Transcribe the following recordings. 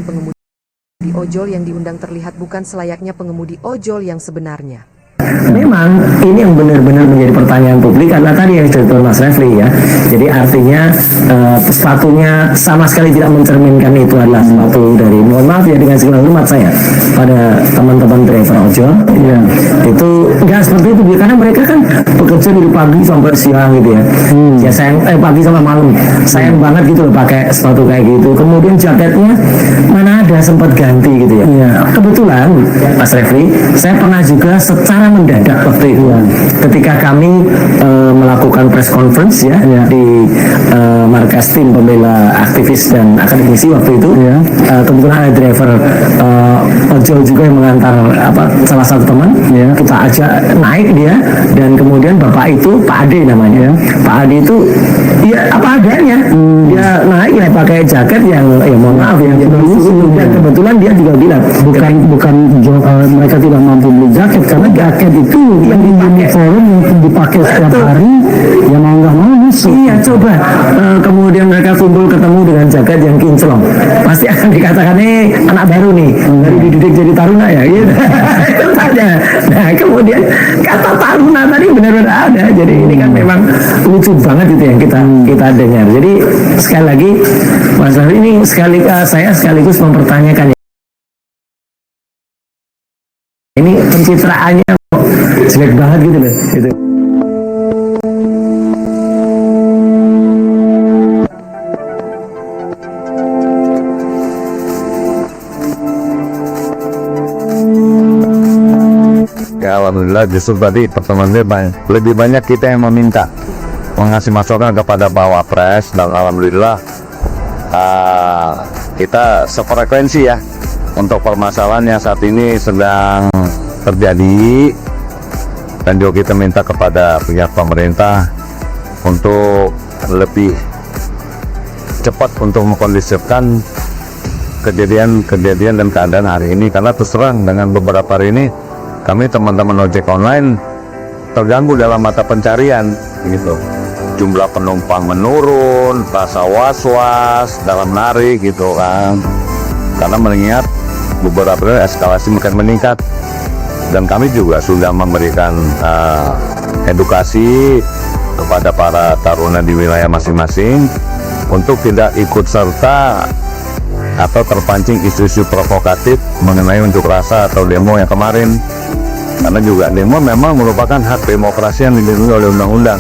pengemudi ojol yang diundang terlihat bukan selayaknya pengemudi ojol yang sebenarnya. Memang ini yang benar-benar menjadi pertanyaan publik karena tadi yang disebut Mas Refli ya. Jadi artinya sepatunya sama sekali tidak mencerminkan itu adalah sepatu dari, mohon maaf ya dengan segala hormat saya pada teman-teman driver ojol ya, itu nggak seperti itu karena mereka kan bekerja dari pagi sampai siang gitu ya. Ya sayang pagi sampai malam sayang banget gitu loh pakai sepatu kayak gitu. Kemudian jaketnya mana ada sempat ganti gitu ya. Kebetulan Mas Refli saya pernah juga secara mendadak waktu itu ketika kami melakukan press conference ya, di markas tim pembela aktivis dan akademisi waktu itu kebetulan ada driver ojol juga yang mengantar salah satu teman kita ajak naik dia, dan kemudian bapak itu Pak Ade namanya Pak Ade itu ya apa adanya dia naik ya pakai jaket yang ya mohon maaf yang dan kebetulan dia juga bilang bukan mereka tidak mampu beli jaket karena jaket itu yang dipakai forum yang dipakai setiap hari ya mau nggak mau musuh. Iya coba kemudian mereka kumpul ketemu dengan jaket yang kinclong pasti akan dikatakan anak baru nih dari dididik jadi taruna ya gitu. Ada. Nah kemudian kata taruna tadi benar-benar ada, jadi ini kan memang lucu banget itu yang kita dengar. Jadi sekali lagi Mas Raffi ini saya sekaligus mempertanyakan ini pencitraannya jelek banget gitu loh gitu. Ya alhamdulillah justru tadi pertemuannya lebih banyak kita yang meminta mengasih masukan kepada Pak Wapres, dan alhamdulillah kita sefrekuensi ya untuk permasalahan yang saat ini sedang terjadi, dan juga kita minta kepada pihak pemerintah untuk lebih cepat untuk mengkondisikan kejadian dan keadaan hari ini, karena terus terang dengan beberapa hari ini kami teman-teman ojek online terganggu dalam mata pencarian gitu. Jumlah penumpang menurun, rasa was-was dalam narik gitu kan, karena mengingat beberapa eskalasi makin meningkat, dan kami juga sudah memberikan edukasi kepada para taruna di wilayah masing-masing untuk tidak ikut serta atau terpancing isu-isu provokatif mengenai unjuk rasa atau demo yang kemarin, karena juga demo memang merupakan hak demokrasi yang dilindungi oleh undang-undang,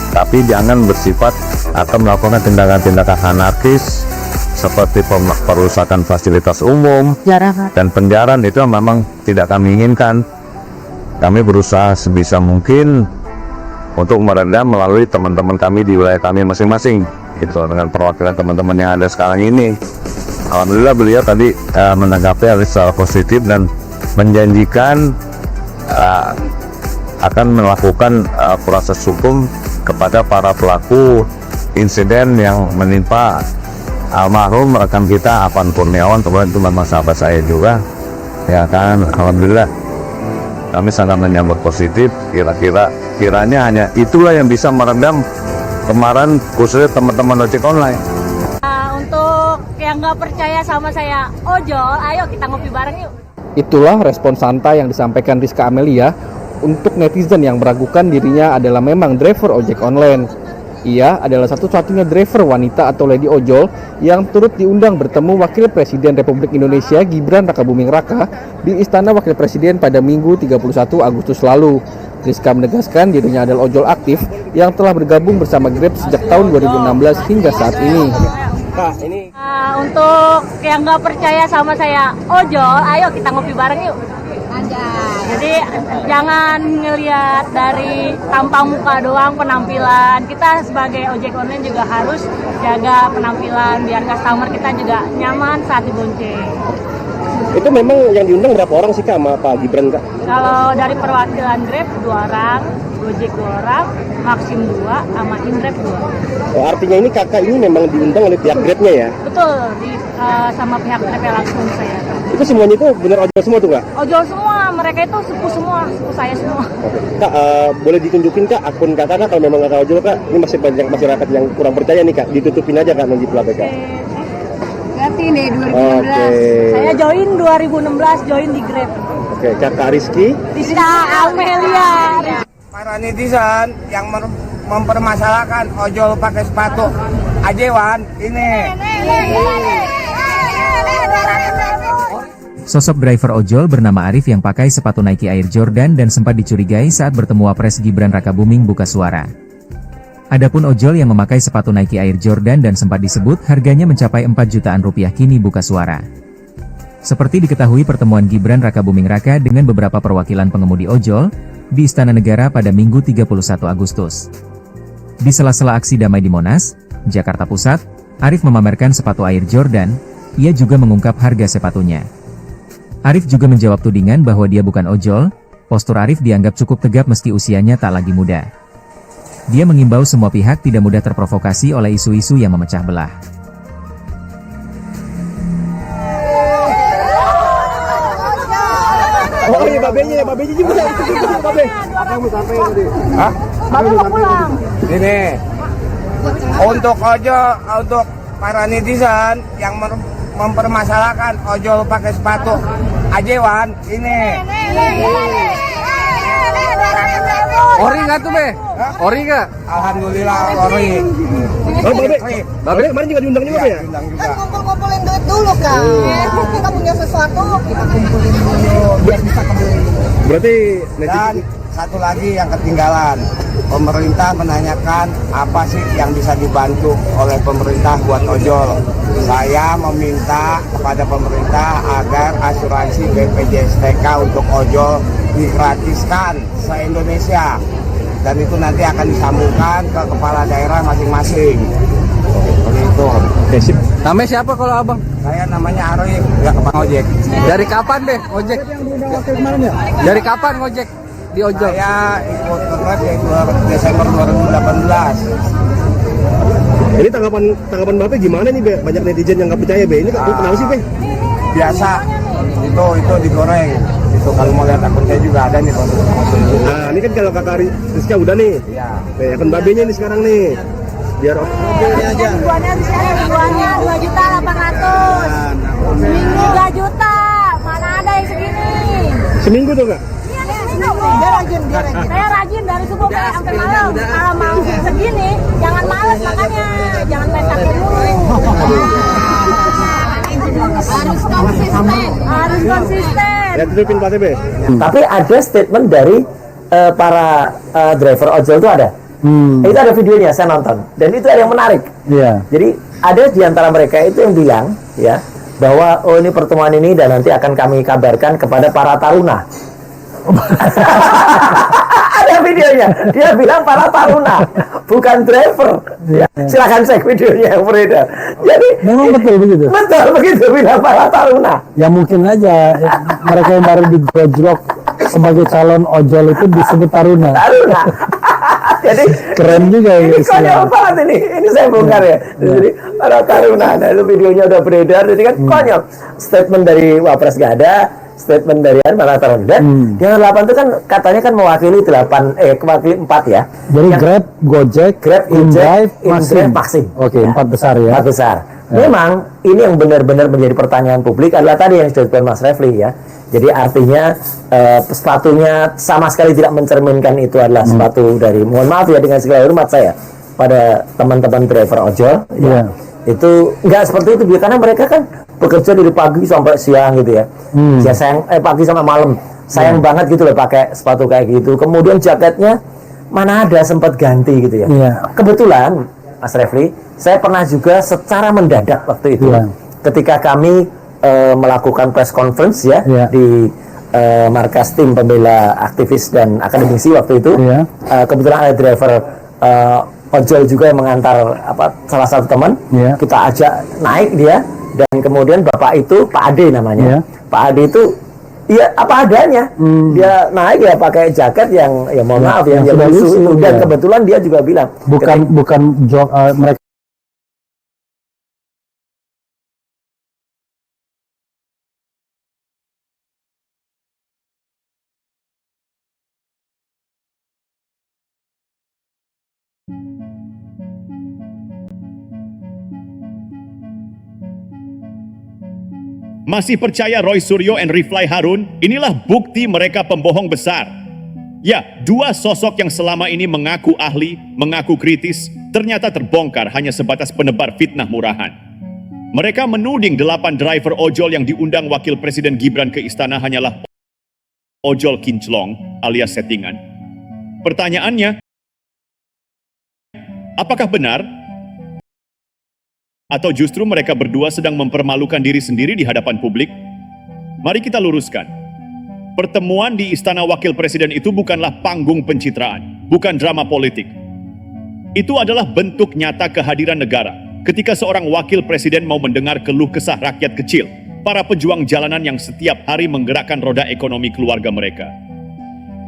tapi jangan bersifat atau melakukan tindakan-tindakan anarkis seperti perusakan fasilitas umum dan penjarahan. Itu memang tidak kami inginkan. Kami berusaha sebisa mungkin untuk meredam melalui teman-teman kami di wilayah kami masing-masing itu dengan perwakilan teman-teman yang ada sekarang ini. Alhamdulillah beliau tadi menanggapi hal secara positif dan menjanjikan akan melakukan proses hukum kepada para pelaku insiden yang menimpa almarhum rekan kita Avan Kurniawan, kemudian itu memang sahabat saya juga ya kan. Alhamdulillah kami sangat menyambut positif. Kiranya hanya itulah yang bisa meredam kemarin khususnya teman-teman ojek online. Untuk yang nggak percaya sama saya ojol, ayo kita ngopi bareng yuk. Itulah respon santai yang disampaikan Rizka Amelia untuk netizen yang meragukan dirinya adalah memang driver ojek online. Ia adalah satu-satunya driver wanita atau lady ojol yang turut diundang bertemu Wakil Presiden Republik Indonesia Gibran Rakabuming Raka di Istana Wakil Presiden pada Minggu 31 Agustus lalu. Rizka menegaskan dirinya adalah ojol aktif yang telah bergabung bersama Grab sejak tahun 2016 hingga saat ini. Untuk yang nggak percaya sama saya ojol, ayo kita ngopi bareng yuk. Jadi jangan ngelihat dari tampang muka doang penampilan. Kita sebagai ojek online juga harus jaga penampilan biar customer kita juga nyaman saat dibonceng. Itu memang yang diundang berapa orang sih Kak sama Pak Gibran Kak? Kalau dari perwakilan Grab 2 orang, Gojek 2 orang, Maxim 2, sama Indrap 2. Oh, artinya ini kakak ini memang diundang oleh pihak Grabnya ya? Betul, sama pihak Grab langsung saya. Itu semuanya itu benar ojol semua tuh Kak? Ojol semua, mereka itu sepuh semua, sepuh saya semua. Kak, boleh ditunjukin Kak akun kakak kalau memang kakak ojol Kak? Ini masih banyak masyarakat yang kurang percaya nih Kak, ditutupin aja Kak nanti pula Kak. Rizky nih 2016. Oke. Saya join 2016, join di Grab. Oke, Kakak Rizky. Rizka Amelia. Para netizen yang mempermasalahkan ojol pakai sepatu ajewan ini. Sosok driver ojol bernama Arif yang pakai sepatu Nike Air Jordan dan sempat dicurigai saat bertemu Wapres Gibran Rakabuming buka suara. Adapun ojol yang memakai sepatu Nike Air Jordan dan sempat disebut harganya mencapai 4 jutaan rupiah kini buka suara. Seperti diketahui pertemuan Gibran Rakabuming Raka dengan beberapa perwakilan pengemudi ojol di Istana Negara pada Minggu 31 Agustus. Di sela-sela aksi damai di Monas, Jakarta Pusat, Arif memamerkan sepatu Air Jordan. Ia juga mengungkap harga sepatunya. Arif juga menjawab tudingan bahwa dia bukan ojol. Postur Arif dianggap cukup tegap meski usianya tak lagi muda. Dia mengimbau semua pihak tidak mudah terprovokasi oleh isu-isu yang memecah belah. Oh iya, babenya juga. Babe. Apa mau sampai tadi? Hah? Bapak mau pulang. Ini untuk ojol, untuk para netizen yang mempermasalahkan ojol pakai sepatu ajewan ini. Ori nggak tuh, Be? Ori nggak? Alhamdulillah ori. Oh, Babe kemarin juga diundang juga, ya? Diundang juga. Kan kumpul-kumpulin duit dulu kan. Kita punya sesuatu, kita kumpulin dulu biar bisa kembali. Berarti Dan satu lagi yang ketinggalan, pemerintah menanyakan apa sih yang bisa dibantu oleh pemerintah buat ojol. Saya meminta kepada pemerintah agar asuransi BPJS TK untuk ojol digratiskan se-Indonesia. Dan itu nanti akan disambungkan ke kepala daerah masing-masing. Seperti itu. Oke, sip. Namanya siapa kalau abang? Saya namanya Arif, ya Bang Ojek. Dari kapan, Be, ojek? Dari kapan ngojek di ojol? Saya ikut Grab dari Desember 2018. Ini tanggapan Babe gimana nih, Be? Banyak netizen yang nggak percaya, Be. Ini kenapa sih, Be? Biasa, itu digoreng. Itu kalau mau lihat akun saya juga ada nih, Bang. Nah, ini kan kalau Kakak Rizky udah nih. Iya. Nih, akun Babenya nih sekarang nih. Biar Ribuannya di sini, ribuannya 2.800.000. Seminggu 2 juta. Mana ada yang segini? seminggu tuh, Kak? Iya nih seminggu. Dia rajin. Saya rajin dari subuh sampai malam. Kalau mau segini, jangan males makanya. Jangan main capek dulu. Harus konsisten. Ya, tutupin Pak Be. Tapi ada statement dari para driver ojol itu ada. Itu ada videonya, saya nonton. Dan itu ada yang menarik. Iya. Jadi ada di antara mereka itu yang bilang, ya, bahwa oh ini pertemuan ini dan nanti akan kami kabarkan kepada para taruna. Ada videonya. Dia bilang para taruna, bukan driver. Ya, silakan cek videonya yang beredar. Jadi Memang betul begitu. betul begitu bilang para taruna. Ya mungkin aja mereka yang baru digojlok sebagai calon ojol itu disebut taruna. Taruna. Jadi Keren juga ya. ini konyol istilah. banget ini saya bongkar ya. Jadi para taruna, nah itu videonya udah beredar, jadi kan konyol. Statement dari Wapres gak ada, statement dari para taruna. Dan yang 8 itu kan katanya kan mewakili 4 ya. Jadi Grab, Gojek, Grab, InDrive, InDrive, Maxim. Oke, Ya. 4 besar ya. 4 besar. Memang ini yang benar-benar menjadi pertanyaan publik adalah tadi yang disebutkan Mas Refli ya. Jadi artinya sepatunya sama sekali tidak mencerminkan itu adalah sepatu dari, mohon maaf ya dengan segala hormat saya pada teman-teman driver ojol ya. Itu nggak seperti itu karena mereka kan bekerja dari pagi sampai siang gitu ya. Ya sayang pagi sampai malam. Sayang banget gitu loh pakai sepatu kayak gitu. Kemudian jaketnya mana ada sempat ganti gitu ya. Kebetulan Mas Refli, saya pernah juga secara mendadak waktu itu ketika kami melakukan press conference ya di markas tim pembela aktivis dan akademisi waktu itu. Kebetulan ada driver ojol juga yang mengantar salah satu teman. Kita ajak naik dia dan kemudian bapak itu Pak Ade namanya. Pak Ade itu iya apa adanya. Dia naik ya pakai jaket yang ya mohon maaf yang lusuh dan kebetulan dia juga bilang bukan mereka Masih percaya Roy Suryo and Riflay Harun? Inilah bukti mereka pembohong besar. Ya, dua sosok yang selama ini mengaku ahli, mengaku kritis, ternyata terbongkar hanya sebatas penebar fitnah murahan. Mereka menuding 8 driver ojol yang diundang Wakil Presiden Gibran ke istana hanyalah ojol kinclong alias settingan. Pertanyaannya, apakah benar? Atau justru mereka berdua sedang mempermalukan diri sendiri di hadapan publik? Mari kita luruskan. Pertemuan di Istana Wakil Presiden itu bukanlah panggung pencitraan, bukan drama politik. Itu adalah bentuk nyata kehadiran negara ketika seorang wakil presiden mau mendengar keluh kesah rakyat kecil, para pejuang jalanan yang setiap hari menggerakkan roda ekonomi keluarga mereka.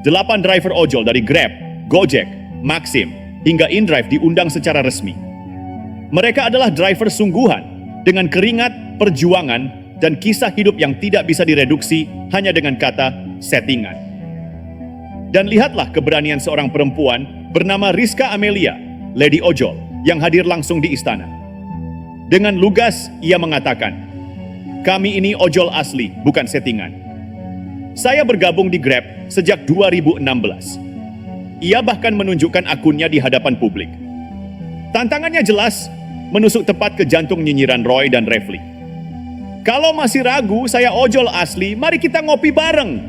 8 driver ojol dari Grab, Gojek, Maxim, hingga InDrive diundang secara resmi. Mereka adalah driver sungguhan, dengan keringat, perjuangan, dan kisah hidup yang tidak bisa direduksi hanya dengan kata settingan. Dan lihatlah keberanian seorang perempuan bernama Rizka Amelia, Lady Ojol, yang hadir langsung di istana. Dengan lugas, ia mengatakan, "Kami ini ojol asli, bukan settingan. Saya bergabung di Grab sejak 2016. Ia bahkan menunjukkan akunnya di hadapan publik. Tantangannya jelas, menusuk tepat ke jantung nyinyiran Roy dan Refli. Kalau masih ragu saya ojol asli, mari kita ngopi bareng."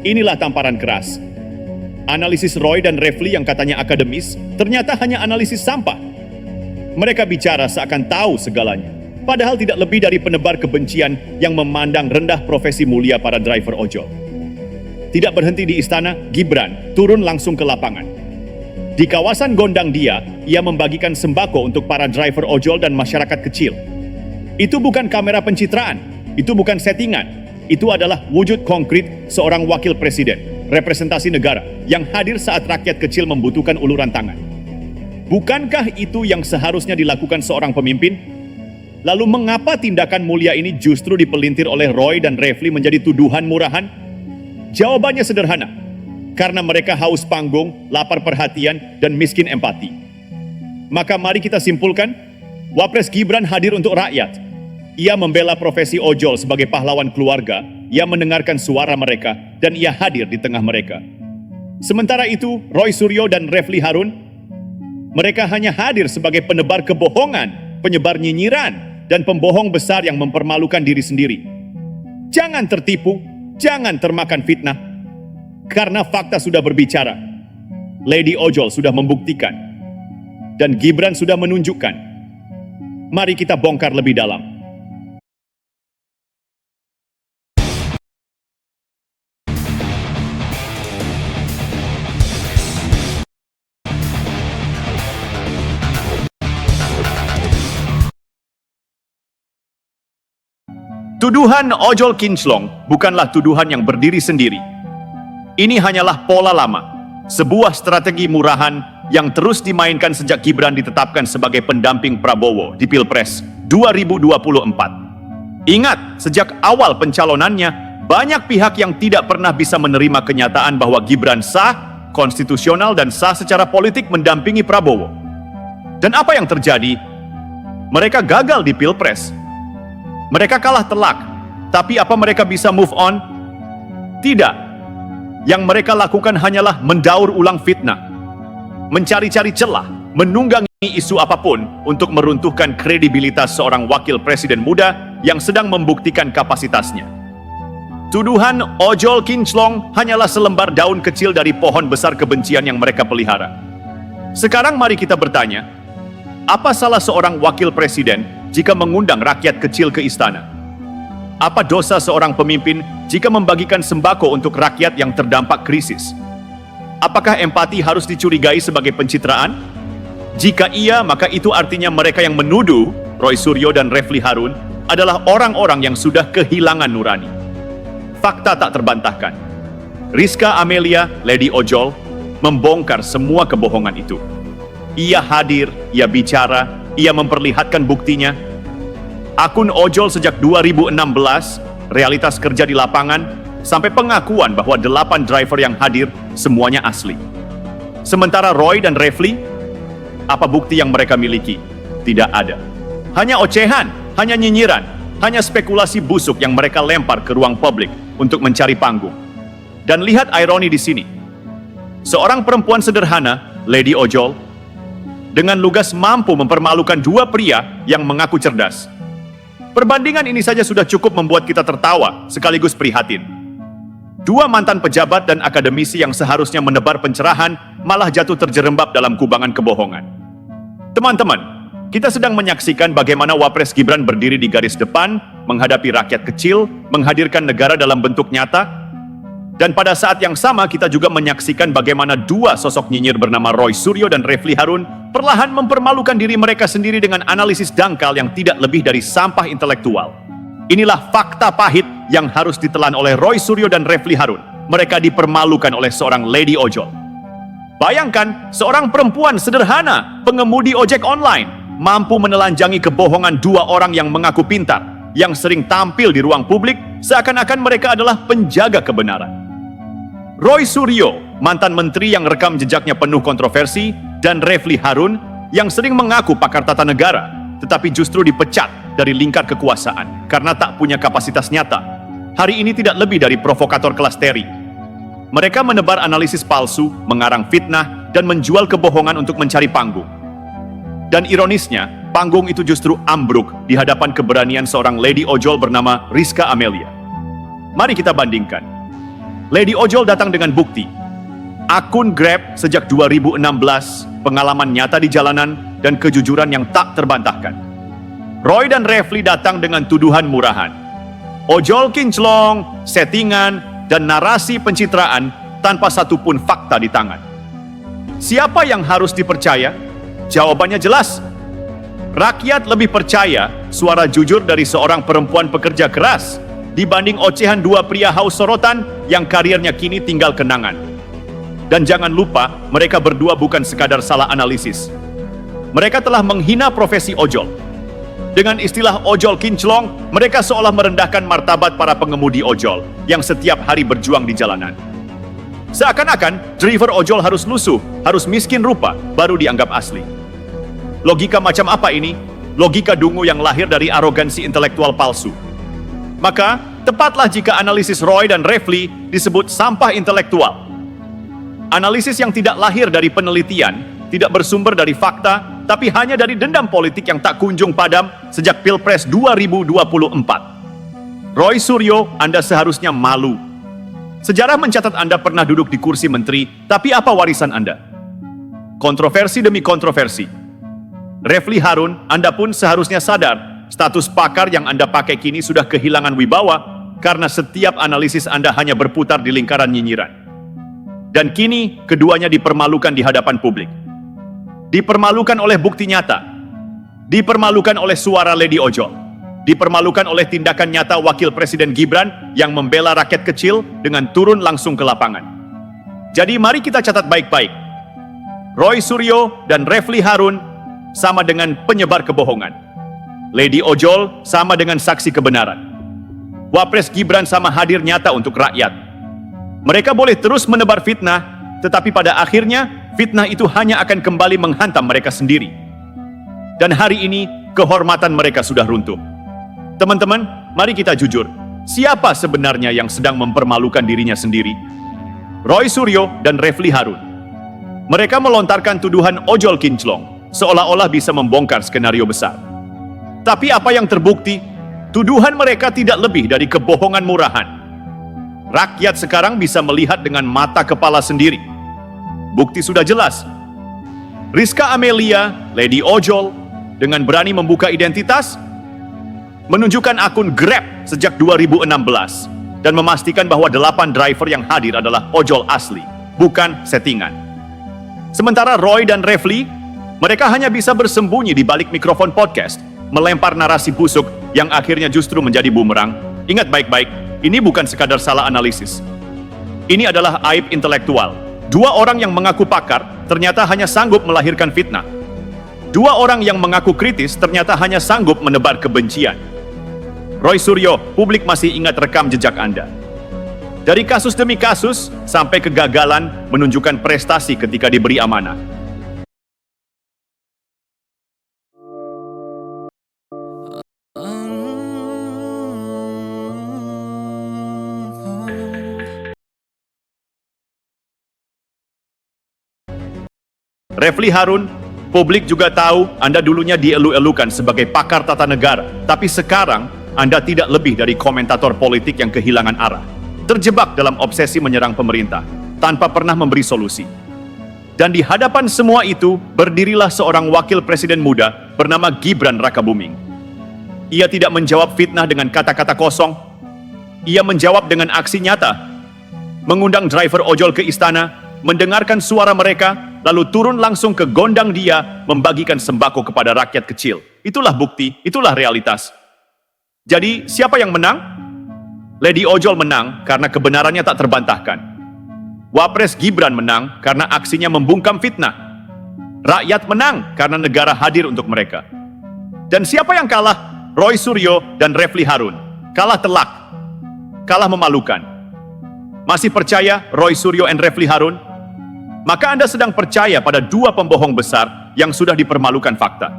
Inilah tamparan keras. Analisis Roy dan Refli yang katanya akademis, ternyata hanya analisis sampah. Mereka bicara seakan tahu segalanya, padahal tidak lebih dari penebar kebencian yang memandang rendah profesi mulia para driver ojol. Tidak berhenti di istana, Gibran turun langsung ke lapangan. Di kawasan Gondang Dia, ia membagikan sembako untuk para driver ojol dan masyarakat kecil. Itu bukan kamera pencitraan, itu bukan settingan, itu adalah wujud konkret seorang wakil presiden, representasi negara, yang hadir saat rakyat kecil membutuhkan uluran tangan. Bukankah itu yang seharusnya dilakukan seorang pemimpin? Lalu mengapa tindakan mulia ini justru dipelintir oleh Roy dan Refli menjadi tuduhan murahan? Jawabannya sederhana. Karena mereka haus panggung, lapar perhatian, dan miskin empati. Maka mari kita simpulkan, Wapres Gibran hadir untuk rakyat. Ia membela profesi ojol sebagai pahlawan keluarga, ia mendengarkan suara mereka, dan ia hadir di tengah mereka. Sementara itu, Roy Suryo dan Refli Harun, mereka hanya hadir sebagai penebar kebohongan, penyebar nyinyiran, dan pembohong besar yang mempermalukan diri sendiri. Jangan tertipu, jangan termakan fitnah. Karena fakta sudah berbicara, Lady Ojol sudah membuktikan, dan Gibran sudah menunjukkan. Mari kita bongkar lebih dalam. Tuduhan ojol kinclong bukanlah tuduhan yang berdiri sendiri. Ini hanyalah pola lama, sebuah strategi murahan yang terus dimainkan sejak Gibran ditetapkan sebagai pendamping Prabowo di Pilpres 2024. Ingat, sejak awal pencalonannya, banyak pihak yang tidak pernah bisa menerima kenyataan bahwa Gibran sah, konstitusional, dan sah secara politik mendampingi Prabowo. Dan apa yang terjadi? Mereka gagal di Pilpres. Mereka kalah telak, tapi apa mereka bisa move on? Tidak. Yang mereka lakukan hanyalah mendaur ulang fitnah, mencari-cari celah, menunggangi isu apapun untuk meruntuhkan kredibilitas seorang wakil presiden muda yang sedang membuktikan kapasitasnya. Tuduhan ojol kinclong hanyalah selembar daun kecil dari pohon besar kebencian yang mereka pelihara. Sekarang mari kita bertanya, apa salah seorang wakil presiden jika mengundang rakyat kecil ke istana? Apa dosa seorang pemimpin jika membagikan sembako untuk rakyat yang terdampak krisis? Apakah empati harus dicurigai sebagai pencitraan? Jika iya, maka itu artinya mereka yang menuduh Roy Suryo dan Refli Harun adalah orang-orang yang sudah kehilangan nurani. Fakta tak terbantahkan. Rizka Amelia, Lady Ojol, membongkar semua kebohongan itu. Ia hadir, ia bicara, ia memperlihatkan buktinya. Akun ojol sejak 2016, realitas kerja di lapangan, sampai pengakuan bahwa 8 driver yang hadir semuanya asli. Sementara Roy dan Refli, apa bukti yang mereka miliki? Tidak ada. Hanya ocehan, hanya nyinyiran, hanya spekulasi busuk yang mereka lempar ke ruang publik untuk mencari panggung. Dan lihat ironi di sini. Seorang perempuan sederhana, Lady Ojol, dengan lugas mampu mempermalukan dua pria yang mengaku cerdas. Perbandingan ini saja sudah cukup membuat kita tertawa sekaligus prihatin. Dua mantan pejabat dan akademisi yang seharusnya menebar pencerahan malah jatuh terjerembab dalam kubangan kebohongan. Teman-teman, kita sedang menyaksikan bagaimana Wapres Gibran berdiri di garis depan, menghadapi rakyat kecil, menghadirkan negara dalam bentuk nyata. Dan pada saat yang sama kita juga menyaksikan bagaimana dua sosok nyinyir bernama Roy Suryo dan Refli Harun perlahan mempermalukan diri mereka sendiri dengan analisis dangkal yang tidak lebih dari sampah intelektual. Inilah fakta pahit yang harus ditelan oleh Roy Suryo dan Refli Harun. Mereka dipermalukan oleh seorang Lady Ojol. Bayangkan, seorang perempuan sederhana, pengemudi ojek online, mampu menelanjangi kebohongan dua orang yang mengaku pintar, yang sering tampil di ruang publik seakan-akan mereka adalah penjaga kebenaran. Roy Suryo, mantan menteri yang rekam jejaknya penuh kontroversi, dan Refli Harun yang sering mengaku pakar tata negara, tetapi justru dipecat dari lingkar kekuasaan karena tak punya kapasitas nyata. Hari ini tidak lebih dari provokator kelas Terry. Mereka menebar analisis palsu, mengarang fitnah, dan menjual kebohongan untuk mencari panggung. Dan ironisnya, panggung itu justru ambruk di hadapan keberanian seorang Lady Ojol bernama Rizka Amelia. Mari kita bandingkan. Lady Ojol datang dengan bukti. Akun Grab sejak 2016, pengalaman nyata di jalanan, dan kejujuran yang tak terbantahkan. Roy dan Refli datang dengan tuduhan murahan. Ojol kinclong, settingan, dan narasi pencitraan tanpa satupun fakta di tangan. Siapa yang harus dipercaya? Jawabannya jelas. Rakyat lebih percaya suara jujur dari seorang perempuan pekerja keras dibanding ocehan dua pria haus sorotan yang karirnya kini tinggal kenangan. Dan jangan lupa, mereka berdua bukan sekadar salah analisis. Mereka telah menghina profesi ojol. Dengan istilah ojol kinclong, mereka seolah merendahkan martabat para pengemudi ojol yang setiap hari berjuang di jalanan. Seakan-akan, driver ojol harus lusuh, harus miskin rupa, baru dianggap asli. Logika macam apa ini? Logika dungu yang lahir dari arogansi intelektual palsu. Maka, tepatlah jika analisis Roy dan Refli disebut sampah intelektual. Analisis yang tidak lahir dari penelitian, tidak bersumber dari fakta, tapi hanya dari dendam politik yang tak kunjung padam sejak Pilpres 2024. Roy Suryo, Anda seharusnya malu. Sejarah mencatat Anda pernah duduk di kursi menteri, tapi apa warisan Anda? Kontroversi demi kontroversi. Refli Harun, Anda pun seharusnya sadar status pakar yang Anda pakai kini sudah kehilangan wibawa karena setiap analisis Anda hanya berputar di lingkaran nyinyiran. Dan kini keduanya dipermalukan di hadapan publik. Dipermalukan oleh bukti nyata. Dipermalukan oleh suara Lady Ojol. Dipermalukan oleh tindakan nyata Wakil Presiden Gibran yang membela rakyat kecil dengan turun langsung ke lapangan. Jadi mari kita catat baik-baik. Roy Suryo dan Refli Harun sama dengan penyebar kebohongan. Lady Ojol sama dengan saksi kebenaran. Wapres Gibran sama hadir nyata untuk rakyat. Mereka boleh terus menebar fitnah, tetapi pada akhirnya fitnah itu hanya akan kembali menghantam mereka sendiri. Dan hari ini kehormatan mereka sudah runtuh. Teman-teman, mari kita jujur. Siapa sebenarnya yang sedang mempermalukan dirinya sendiri? Roy Suryo dan Refli Harun. Mereka melontarkan tuduhan ojol kinclong, seolah-olah bisa membongkar skenario besar. Tapi apa yang terbukti? Tuduhan mereka tidak lebih dari kebohongan murahan. Rakyat sekarang bisa melihat dengan mata kepala sendiri. Bukti sudah jelas. Rizka Amelia, Lady Ojol, dengan berani membuka identitas, menunjukkan akun Grab sejak 2016, dan memastikan bahwa 8 driver yang hadir adalah ojol asli, bukan settingan. Sementara Roy dan Refli, mereka hanya bisa bersembunyi di balik mikrofon podcast, melempar narasi busuk yang akhirnya justru menjadi bumerang. Ingat baik-baik, ini bukan sekadar salah analisis. Ini adalah aib intelektual. Dua orang yang mengaku pakar ternyata hanya sanggup melahirkan fitnah. Dua orang yang mengaku kritis ternyata hanya sanggup menebar kebencian. Roy Suryo, publik masih ingat rekam jejak Anda. Dari kasus demi kasus sampai kegagalan menunjukkan prestasi ketika diberi amanah. Refli Harun, publik juga tahu Anda dulunya dielu-elukan sebagai pakar tata negara, tapi sekarang Anda tidak lebih dari komentator politik yang kehilangan arah, terjebak dalam obsesi menyerang pemerintah, tanpa pernah memberi solusi. Dan di hadapan semua itu, berdirilah seorang wakil presiden muda bernama Gibran Rakabuming. Ia tidak menjawab fitnah dengan kata-kata kosong. Ia menjawab dengan aksi nyata. Mengundang driver ojol ke istana, mendengarkan suara mereka, lalu turun langsung ke gondang dia, membagikan sembako kepada rakyat kecil. Itulah bukti, itulah realitas. Jadi, siapa yang menang? Lady Ojol menang karena kebenarannya tak terbantahkan. Wapres Gibran menang karena aksinya membungkam fitnah. Rakyat menang karena negara hadir untuk mereka. Dan siapa yang kalah? Roy Suryo dan Refli Harun. Kalah telak. Kalah memalukan. Masih percaya Roy Suryo dan Refli Harun? Maka Anda sedang percaya pada dua pembohong besar yang sudah dipermalukan fakta.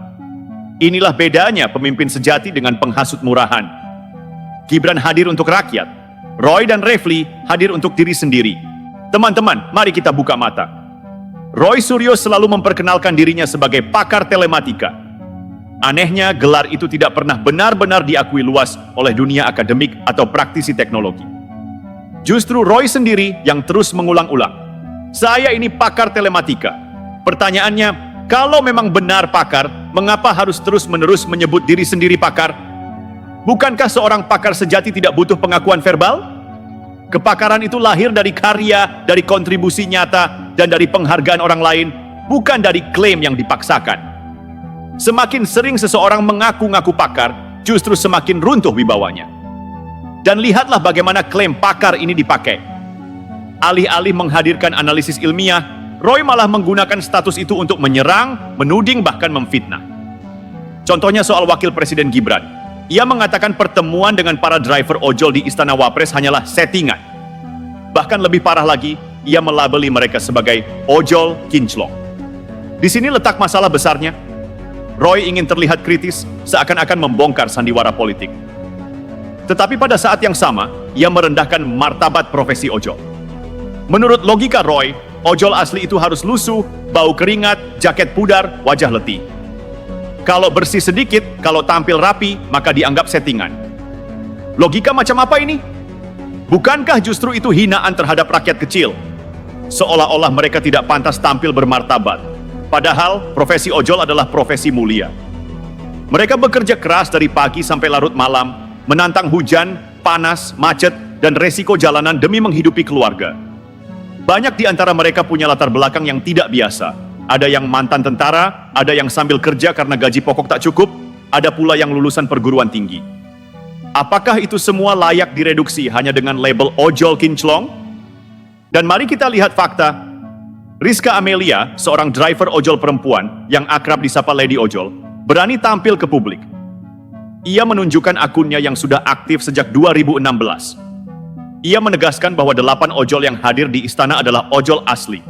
Inilah bedanya pemimpin sejati dengan penghasut murahan. Gibran hadir untuk rakyat. Roy dan Refli hadir untuk diri sendiri. Teman-teman, mari kita buka mata. Roy Suryo selalu memperkenalkan dirinya sebagai pakar telematika. Anehnya, gelar itu tidak pernah benar-benar diakui luas oleh dunia akademik atau praktisi teknologi. Justru Roy sendiri yang terus mengulang-ulang, "Saya ini pakar telematika." Pertanyaannya, kalau memang benar pakar, mengapa harus terus-menerus menyebut diri sendiri pakar? Bukankah seorang pakar sejati tidak butuh pengakuan verbal? Kepakaran itu lahir dari karya, dari kontribusi nyata, dan dari penghargaan orang lain, bukan dari klaim yang dipaksakan. Semakin sering seseorang mengaku-ngaku pakar, justru semakin runtuh wibawanya. Dan lihatlah bagaimana klaim pakar ini dipakai. Alih-alih menghadirkan analisis ilmiah, Roy malah menggunakan status itu untuk menyerang, menuding, bahkan memfitnah. Contohnya soal wakil presiden Gibran. Ia mengatakan pertemuan dengan para driver ojol di Istana Wapres hanyalah settingan. Bahkan lebih parah lagi, ia melabeli mereka sebagai ojol kinclong. Di sini letak masalah besarnya. Roy ingin terlihat kritis, seakan-akan membongkar sandiwara politik. Tetapi pada saat yang sama, ia merendahkan martabat profesi ojol. Menurut logika Roy, ojol asli itu harus lusuh, bau keringat, jaket pudar, wajah letih. Kalau bersih sedikit, kalau tampil rapi, maka dianggap settingan. Logika macam apa ini? Bukankah justru itu hinaan terhadap rakyat kecil? Seolah-olah mereka tidak pantas tampil bermartabat. Padahal profesi ojol adalah profesi mulia. Mereka bekerja keras dari pagi sampai larut malam, menantang hujan, panas, macet, dan resiko jalanan demi menghidupi keluarga. Banyak di antara mereka punya latar belakang yang tidak biasa. Ada yang mantan tentara, ada yang sambil kerja karena gaji pokok tak cukup, ada pula yang lulusan perguruan tinggi. Apakah itu semua layak direduksi hanya dengan label ojol kinclong? Dan mari kita lihat fakta. Rizka Amelia, seorang driver ojol perempuan yang akrab disapa Lady Ojol, berani tampil ke publik. Ia menunjukkan akunnya yang sudah aktif sejak 2016. Ia menegaskan bahwa 8 ojol yang hadir di istana adalah ojol asli.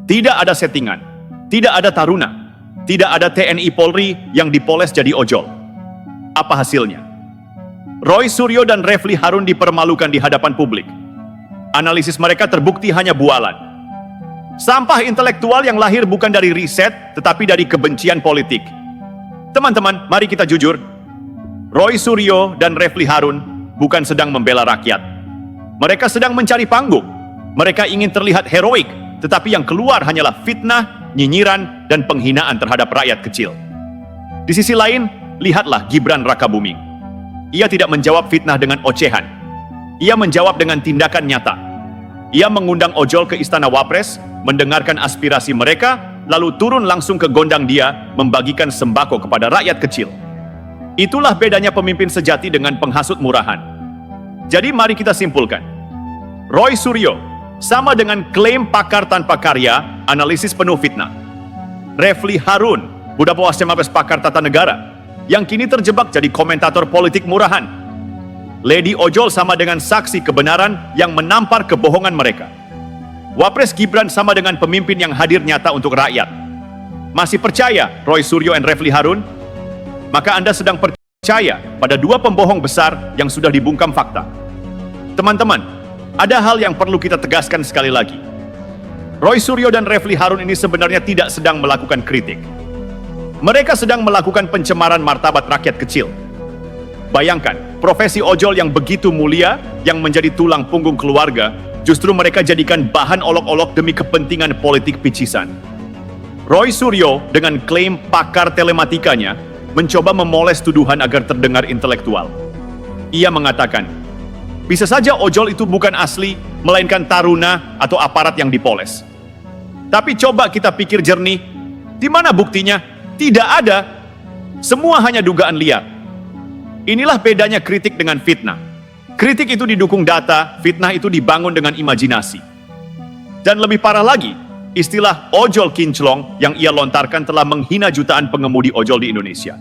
Tidak ada settingan, tidak ada taruna, tidak ada TNI Polri yang dipoles jadi ojol. Apa hasilnya? Roy Suryo dan Refli Harun dipermalukan di hadapan publik. Analisis mereka terbukti hanya bualan. Sampah intelektual yang lahir bukan dari riset, tetapi dari kebencian politik. Teman-teman, mari kita jujur. Roy Suryo dan Refli Harun bukan sedang membela rakyat. Mereka sedang mencari panggung. Mereka ingin terlihat heroik, tetapi yang keluar hanyalah fitnah, nyinyiran, dan penghinaan terhadap rakyat kecil. Di sisi lain, lihatlah Gibran Rakabuming. Ia tidak menjawab fitnah dengan ocehan. Ia menjawab dengan tindakan nyata. Ia mengundang ojol ke Istana Wapres, mendengarkan aspirasi mereka, lalu turun langsung ke gondang dia, membagikan sembako kepada rakyat kecil. Itulah bedanya pemimpin sejati dengan penghasut murahan. Jadi mari kita simpulkan. Roy Suryo sama dengan klaim pakar tanpa karya, analisis penuh fitnah. Refli Harun, Buddha Pawasnya Mabes pakar tata negara, yang kini terjebak jadi komentator politik murahan. Lady Ojol sama dengan saksi kebenaran yang menampar kebohongan mereka. Wapres Gibran sama dengan pemimpin yang hadir nyata untuk rakyat. Masih percaya Roy Suryo dan Refli Harun? Maka Anda sedang percaya pada dua pembohong besar yang sudah dibungkam fakta. Teman-teman, ada hal yang perlu kita tegaskan sekali lagi. Roy Suryo dan Refli Harun ini sebenarnya tidak sedang melakukan kritik. Mereka sedang melakukan pencemaran martabat rakyat kecil. Bayangkan, profesi ojol yang begitu mulia, yang menjadi tulang punggung keluarga, justru mereka jadikan bahan olok-olok demi kepentingan politik picisan. Roy Suryo dengan klaim pakar telematikanya mencoba memoles tuduhan agar terdengar intelektual. Ia mengatakan, bisa saja ojol itu bukan asli, melainkan taruna atau aparat yang dipoles. Tapi coba kita pikir jernih, di mana buktinya? Tidak ada. Semua hanya dugaan liar. Inilah bedanya kritik dengan fitnah. Kritik itu didukung data, fitnah itu dibangun dengan imajinasi. Dan lebih parah lagi, istilah ojol kinclong yang ia lontarkan telah menghina jutaan pengemudi ojol di Indonesia.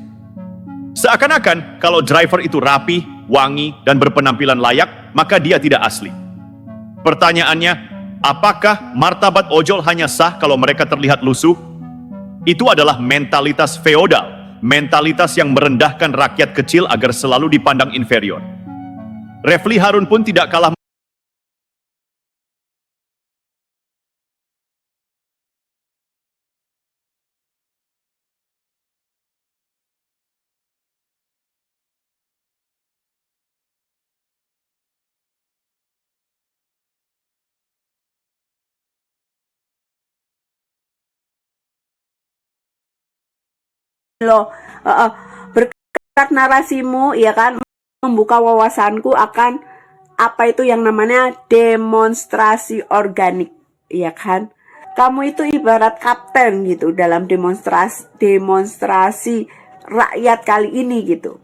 Seakan-akan kalau driver itu rapi, wangi, dan berpenampilan layak, maka dia tidak asli. Pertanyaannya, apakah martabat ojol hanya sah kalau mereka terlihat lusuh? Itu adalah mentalitas feodal, mentalitas yang merendahkan rakyat kecil agar selalu dipandang inferior. Refli Harun pun tidak kalah. Berkat narasimu ya kan membuka wawasanku akan apa itu yang namanya demonstrasi organik ya kan. Kamu itu ibarat kapten gitu dalam demonstrasi rakyat kali ini gitu.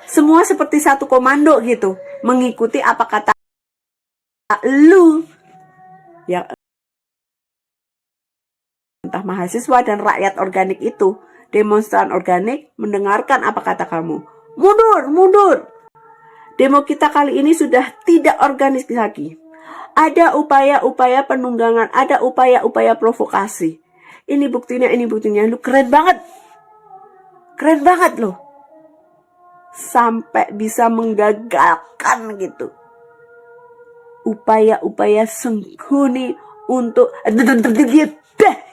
Semua seperti satu komando gitu, mengikuti apa kata lu ya, entah mahasiswa dan rakyat organik itu. Demonstran organik mendengarkan apa kata kamu. Mundur, mundur. Demo kita kali ini sudah tidak organis lagi. Ada upaya-upaya penunggangan, ada upaya-upaya provokasi. Ini buktinya, ini buktinya. Lu keren banget. Keren banget loh. Sampai bisa menggagalkan gitu. Upaya-upaya sembunyi untuk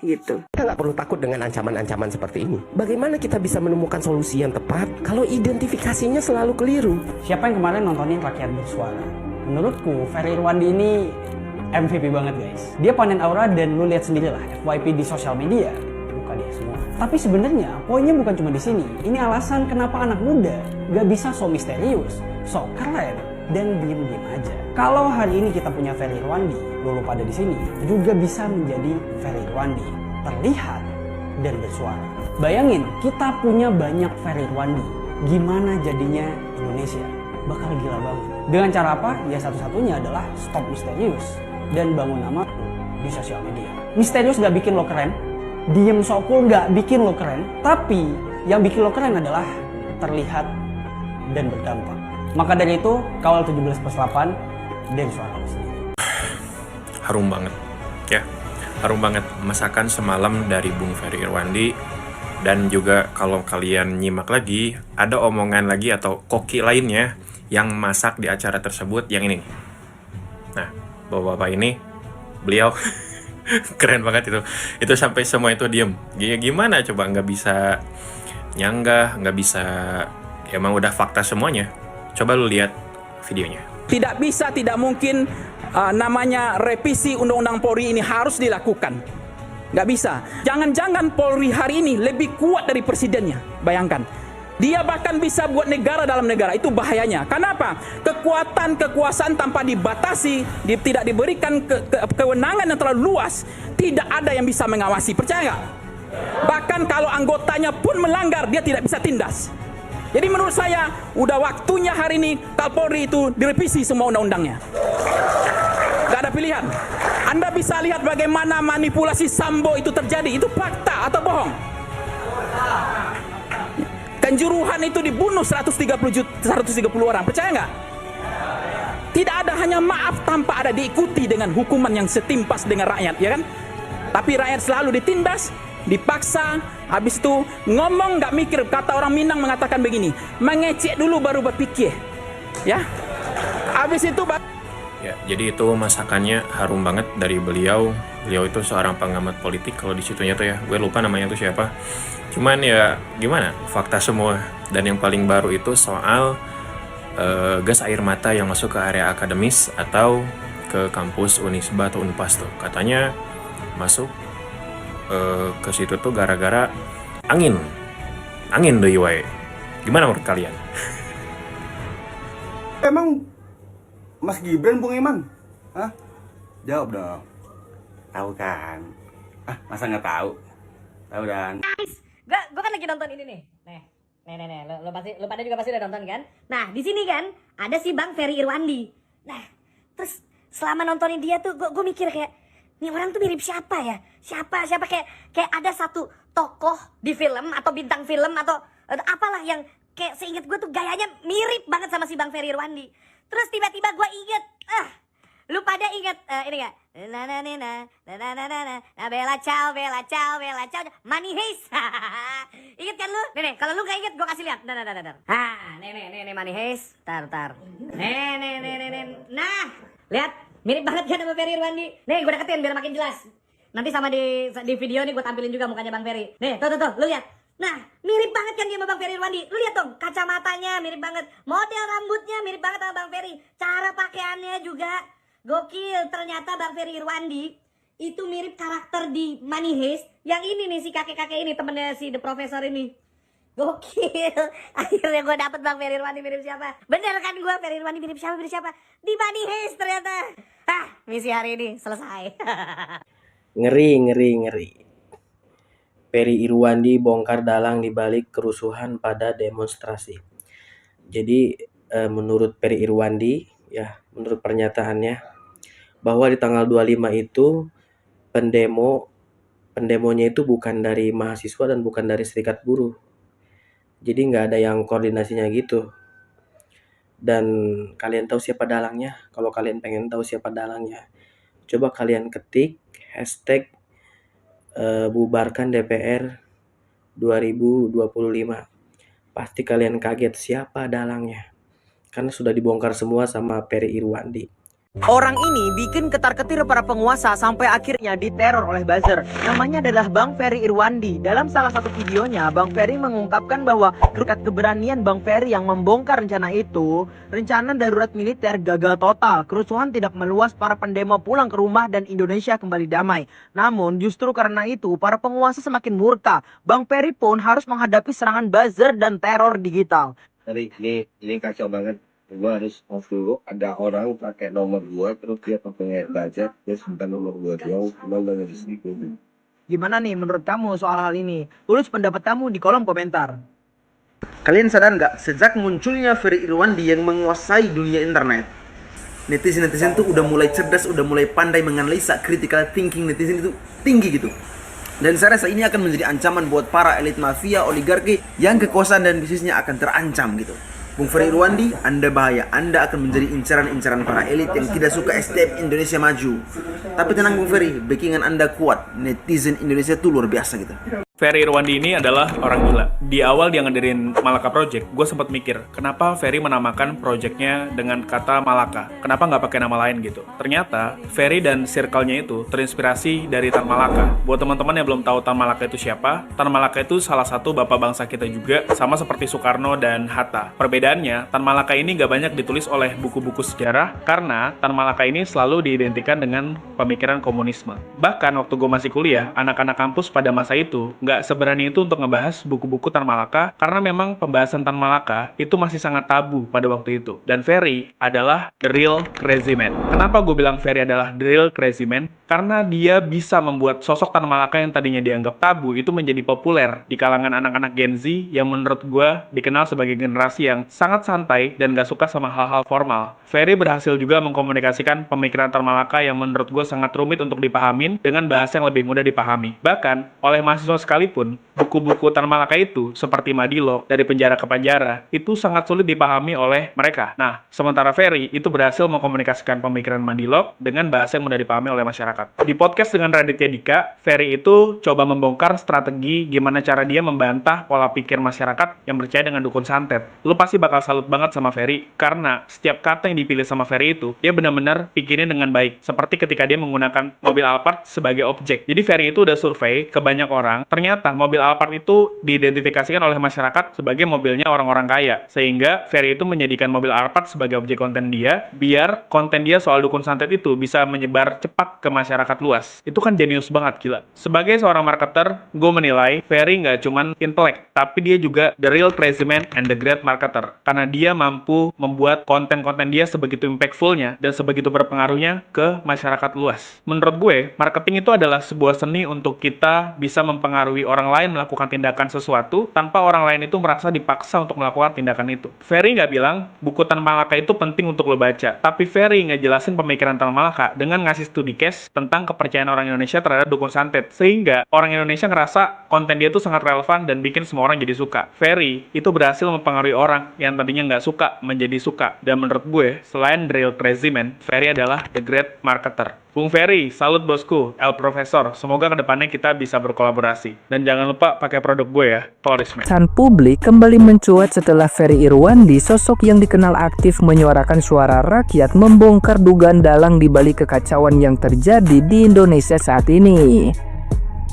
gitu. Kita nggak perlu takut dengan ancaman-ancaman seperti ini. Bagaimana kita bisa menemukan solusi yang tepat kalau identifikasinya selalu keliru? Siapa yang kemarin nontonin Rakyat Bersuara? Menurutku Ferry Irwandi ini MVP banget guys. Dia panen aura dan lu lihat sendirilah FYP di sosial media. Bukan dia semua. Tapi sebenarnya poinnya bukan cuma di sini. Ini alasan kenapa anak muda gak bisa so misterius, so keren, dan diem-diem aja. Kalau hari ini kita punya Ferry Irwandi, lu pada di sini juga bisa menjadi Ferry Irwandi, terlihat dan bersuara. Bayangin, kita punya banyak Ferry Irwandi, gimana jadinya Indonesia? Bakal gila banget. Dengan cara apa? Ya satu-satunya adalah stop misterius dan bangun nama di sosial media. Misterius gak bikin lo keren, diem sok cool gak bikin lo keren, tapi yang bikin lo keren adalah terlihat dan berdampak. Maka dari itu, kawal 17+8 dan suara lo sendiri. Harum banget, ya. Harum banget. Masakan semalam dari Bung Ferry Irwandi. Dan juga kalau kalian nyimak lagi, ada omongan lagi atau koki lainnya yang masak di acara tersebut, yang ini. Nah, bapak-bapak ini, beliau keren banget itu. Itu sampai semua itu diem. Gimana coba, nggak bisa nyanggah, nggak bisa, ya emang udah fakta semuanya. Coba lu lihat videonya. Tidak bisa, tidak mungkin namanya revisi Undang-Undang Polri ini harus dilakukan. Nggak bisa. Jangan-jangan Polri hari ini lebih kuat dari presidennya. Bayangkan. Dia bahkan bisa buat negara dalam negara. Itu bahayanya. Kenapa? Kekuasaan tanpa dibatasi, tidak diberikan kewenangan yang terlalu luas, tidak ada yang bisa mengawasi. Percaya nggak? Bahkan kalau anggotanya pun melanggar, dia tidak bisa tindas. Jadi menurut saya, udah waktunya hari ini Kapolri itu direvisi semua undang-undangnya. Gak ada pilihan. Anda bisa lihat bagaimana manipulasi Sambo itu terjadi. Itu fakta atau bohong? Kanjuruhan itu dibunuh 130 orang. Percaya nggak? Tidak ada hanya maaf tanpa ada diikuti dengan hukuman yang setimpas dengan rakyat, ya kan? Tapi rakyat selalu ditindas, dipaksa, habis itu ngomong nggak mikir. Kata orang Minang mengatakan begini, mengecek dulu baru berpikir, ya. Habis itu Ya, jadi itu masakannya harum banget dari beliau. Beliau itu seorang pengamat politik kalau di situnya tuh ya. Gue lupa namanya tuh siapa. Cuman ya gimana? Fakta semua. Dan yang paling baru itu soal gas air mata yang masuk ke area akademis atau ke kampus Unisba atau Unpas tuh. Katanya masuk ke situ tuh gara-gara angin deh wae. Gimana menurut kalian? Emang Mas Gibran Bung Iman? Hah? Jawab dong. Tahu kan? Masa nggak tahu? Tahu dan. Gue kan lagi nonton ini nih. Nih. Lo pada juga pasti udah nonton kan? Nah, di sini kan ada si Bang Ferry Irwandi. Nah, terus selama nontonin dia tuh gue mikir kayak nih orang tuh mirip siapa ya? Siapa kayak ada satu tokoh di film atau bintang film atau apalah yang kayak seinget gue tuh gayanya mirip banget sama si Bang Ferry Irwandi. Terus tiba-tiba gue inget, lu pada inget ini gak? Bella ciao, Money Heist. Inget kan lu? Nih, kalau lu gak inget gue kasih lihat. Nih Money Heist. Tar. Nih. Nah, lihat. Mirip banget kan sama Ferry Irwandi. Nih, gue deketin biar makin jelas. Nanti sama di video nih gue tampilin juga mukanya Bang Ferry. Nih, tuh, lu lihat. Nah, mirip banget kan dia sama Bang Ferry Irwandi. Lu lihat dong, kacamatanya mirip banget. Model rambutnya mirip banget sama Bang Ferry. Cara pakaiannya juga gokil. Ternyata Bang Ferry Irwandi itu mirip karakter di Money Heist. Yang ini nih, si kakek-kakek ini, temennya si The Professor ini. Gokil. Akhirnya gue dapet Bang Ferry Irwandi mirip siapa. Bener kan gue, Ferry Irwandi mirip siapa? Di Money Heist ternyata. Misi hari ini selesai. Ngeri. Ferry Irwandi bongkar dalang dibalik kerusuhan pada demonstrasi. Jadi menurut Ferry Irwandi, ya menurut pernyataannya, bahwa di tanggal 25 itu pendemonya itu bukan dari mahasiswa dan bukan dari serikat buruh. Jadi nggak ada yang koordinasinya gitu. Dan kalian tahu siapa dalangnya? Kalau kalian pengen tahu siapa dalangnya, coba kalian ketik hashtag bubarkan DPR 2025. Pasti kalian kaget siapa dalangnya. Karena sudah dibongkar semua sama Ferry Irwandi. Orang ini bikin ketar-ketir para penguasa sampai akhirnya diteror oleh buzzer. Namanya adalah Bang Ferry Irwandi. Dalam salah satu videonya, Bang Ferry mengungkapkan bahwa berkat keberanian Bang Ferry yang membongkar rencana itu, rencana darurat militer gagal total. Kerusuhan tidak meluas, para pendemo pulang ke rumah dan Indonesia kembali damai. Namun justru karena itu, para penguasa semakin murka. Bang Ferry pun harus menghadapi serangan buzzer dan teror digital. Ini kacau banget. Gua harus off dulu. Ada orang pakai nomor gua, terus dia pakai budget, dia simpan nomor gua doang, cuma nggak ada sedikit. Gimana nih menurut kamu soal hal ini? Tulis pendapat kamu di kolom komentar. Kalian sadar nggak, sejak munculnya Ferry Irwandi yang menguasai dunia internet, netizen tuh udah mulai cerdas, udah mulai pandai menganalisa, critical thinking netizen itu tinggi gitu. Dan saya rasa ini akan menjadi ancaman buat para elit mafia, oligarki yang kekuasaan dan bisnisnya akan terancam gitu. Bung Ferry Irwandi, Anda bahaya. Anda akan menjadi incaran-incaran para elit yang tidak suka SDM Indonesia maju. Tapi tenang Bung Ferry, backingan Anda kuat. Netizen Indonesia tuh luar biasa gitu. Ferry Irwandi ini adalah orang gila. Di awal dia ngedirin Malaka Project, gue sempat mikir, kenapa Ferry menamakan projectnya dengan kata Malaka? Kenapa nggak pakai nama lain gitu? Ternyata, Ferry dan circle-nya itu terinspirasi dari Tan Malaka. Buat teman-teman yang belum tahu Tan Malaka itu siapa, Tan Malaka itu salah satu bapak bangsa kita juga, sama seperti Soekarno dan Hatta. Perbedaannya, Tan Malaka ini nggak banyak ditulis oleh buku-buku sejarah, karena Tan Malaka ini selalu diidentikan dengan pemikiran komunisme. Bahkan waktu gue masih kuliah, anak-anak kampus pada masa itu nggak seberani itu untuk ngebahas buku-buku Tan Malaka karena memang pembahasan Tan Malaka itu masih sangat tabu pada waktu itu. Dan Ferry adalah the real crazy man. Kenapa gue bilang Ferry adalah the real crazy man? Karena dia bisa membuat sosok Tan Malaka yang tadinya dianggap tabu itu menjadi populer di kalangan anak-anak Gen Z yang menurut gue dikenal sebagai generasi yang sangat santai dan gak suka sama hal-hal formal. Ferry berhasil juga mengkomunikasikan pemikiran Tan Malaka yang menurut gue sangat rumit untuk dipahamin dengan bahasa yang lebih mudah dipahami. Bahkan oleh mahasiswa sekali sekalipun, buku-buku Tan Malaka itu, seperti Madilog, Dari Penjara ke Penjara, itu sangat sulit dipahami oleh mereka. Nah, sementara Ferry itu berhasil mengkomunikasikan pemikiran Madilog dengan bahasa yang mudah dipahami oleh masyarakat. Di podcast dengan Raditya Dika, Ferry itu coba membongkar strategi gimana cara dia membantah pola pikir masyarakat yang percaya dengan dukun santet. Lu pasti bakal salut banget sama Ferry, karena setiap kata yang dipilih sama Ferry itu, dia benar-benar pikirin dengan baik. Seperti ketika dia menggunakan mobil Alphard sebagai objek. Jadi Ferry itu udah survei ke banyak orang, ternyata mobil Alphard itu diidentifikasikan oleh masyarakat sebagai mobilnya orang-orang kaya. Sehingga Ferry itu menjadikan mobil Alphard sebagai objek konten dia, biar konten dia soal dukun santet itu bisa menyebar cepat ke masyarakat luas. Itu kan jenius banget, gila. Sebagai seorang marketer, gue menilai Ferry nggak cuman intelek, tapi dia juga the real crazy man and the great marketer. Karena dia mampu membuat konten-konten dia sebegitu impactfulnya dan sebegitu berpengaruhnya ke masyarakat luas. Menurut gue, marketing itu adalah sebuah seni untuk kita bisa mempengaruhi orang lain melakukan tindakan sesuatu tanpa orang lain itu merasa dipaksa untuk melakukan tindakan itu. Ferry nggak bilang buku Tan Malaka itu penting untuk lo baca, tapi Ferry ngejelasin pemikiran Tan Malaka dengan ngasih studi case tentang kepercayaan orang Indonesia terhadap dukun santet, sehingga orang Indonesia ngerasa konten dia itu sangat relevan dan bikin semua orang jadi suka. Ferry itu berhasil mempengaruhi orang yang tadinya nggak suka menjadi suka, dan menurut gue, selain the real crazy man, Ferry adalah the great marketer. Bung Ferry, salut bosku, El Profesor. Semoga kedepannya kita bisa berkolaborasi. Dan jangan lupa pakai produk gue ya, Florisman. San publik kembali mencuat setelah Ferry Irwandi, sosok yang dikenal aktif menyuarakan suara rakyat, membongkar dugaan dalang di balik kekacauan yang terjadi di Indonesia saat ini.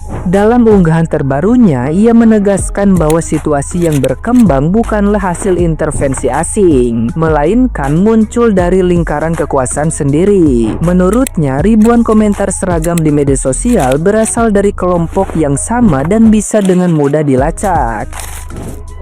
Dalam unggahan terbarunya, ia menegaskan bahwa situasi yang berkembang bukanlah hasil intervensi asing, melainkan muncul dari lingkaran kekuasaan sendiri. Menurutnya, ribuan komentar seragam di media sosial berasal dari kelompok yang sama dan bisa dengan mudah dilacak.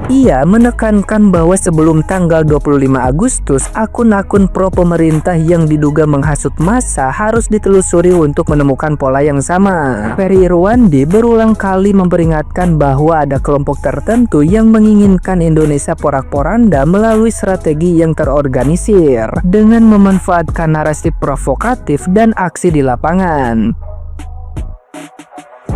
Ia menekankan bahwa sebelum tanggal 25 Agustus, akun-akun pro pemerintah yang diduga menghasut massa harus ditelusuri untuk menemukan pola yang sama. Ferry Irwandi berulang kali memperingatkan bahwa ada kelompok tertentu yang menginginkan Indonesia porak-poranda melalui strategi yang terorganisir dengan memanfaatkan narasi provokatif dan aksi di lapangan.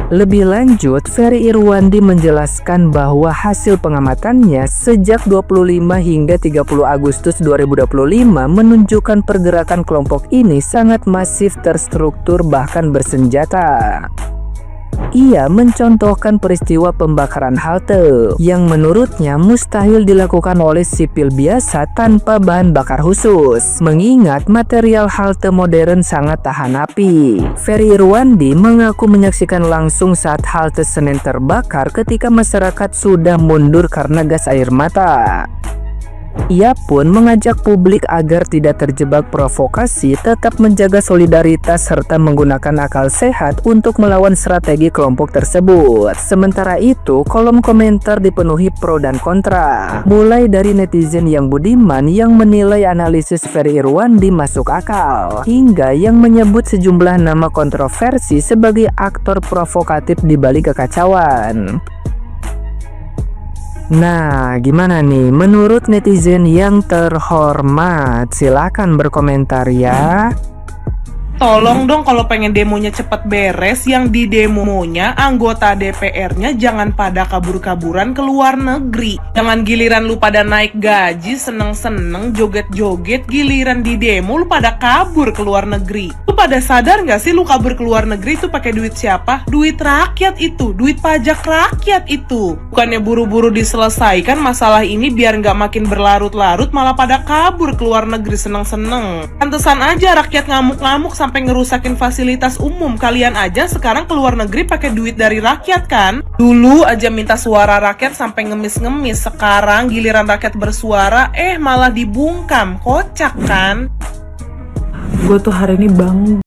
Lebih lanjut, Ferry Irwandi menjelaskan bahwa hasil pengamatannya sejak 25 hingga 30 Agustus 2025 menunjukkan pergerakan kelompok ini sangat masif, terstruktur, bahkan bersenjata. Ia mencontohkan peristiwa pembakaran halte yang menurutnya mustahil dilakukan oleh sipil biasa tanpa bahan bakar khusus, mengingat material halte modern sangat tahan api. Ferry Irwandi mengaku menyaksikan langsung saat halte Senen terbakar ketika masyarakat sudah mundur karena gas air mata. Ia pun mengajak publik agar tidak terjebak provokasi, tetap menjaga solidaritas serta menggunakan akal sehat untuk melawan strategi kelompok tersebut. Sementara itu, kolom komentar dipenuhi pro dan kontra, mulai dari netizen yang budiman yang menilai analisis Ferry Irwandi masuk akal, hingga yang menyebut sejumlah nama kontroversi sebagai aktor provokatif di balik kekacauan. Nah, gimana nih menurut netizen yang terhormat? Silakan berkomentar ya. Tolong dong kalau pengen demonya cepet beres, yang di demonya anggota DPR-nya jangan pada kabur-kaburan ke luar negeri. Jangan giliran lu pada naik gaji, seneng-seneng, joget-joget, giliran di demo lu pada kabur ke luar negeri. Lu pada sadar gak sih lu kabur ke luar negeri itu pakai duit siapa? Duit rakyat itu, duit pajak rakyat itu. Bukannya buru-buru diselesaikan masalah ini biar gak makin berlarut-larut, malah pada kabur ke luar negeri seneng-seneng. Pantesan aja rakyat ngamuk-ngamuk sampai ngerusakin fasilitas umum. Kalian aja sekarang keluar negeri pakai duit dari rakyat kan? Dulu aja minta suara rakyat sampai ngemis-ngemis, sekarang giliran rakyat bersuara malah dibungkam. Kocak kan? Gue tuh hari ini bangga